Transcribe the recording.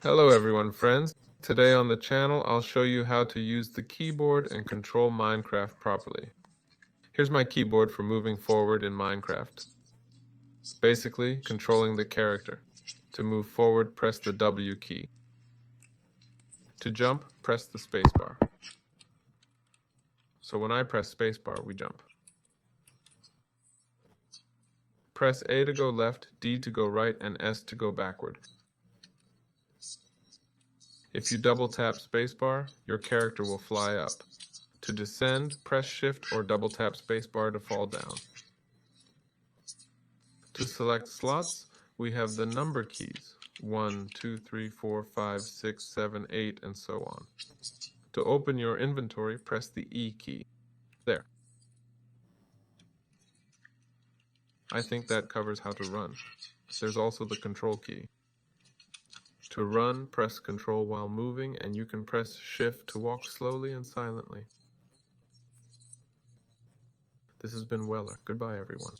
Hello everyone, friends. Today on the channel, I'll show you how to use the keyboard and control Minecraft properly. Here's my keyboard for moving forward in Minecraft. Basically, controlling the character. To move forward, press the W key. To jump, press the spacebar. So when I press spacebar, we jump. Press A to go left, D to go right, and S to go backward. If you double tap spacebar, your character will fly up. To descend, press Shift or double tap spacebar to fall down. To select slots, we have the number keys, 1, 2, 3, 4, 5, 6, 7, 8, and so on. To open your inventory, press the E key. There. I think that covers how to run. There's also the control key. To run, press Control while moving, and you can press Shift to walk slowly and silently. This has been Weller. Goodbye, everyone.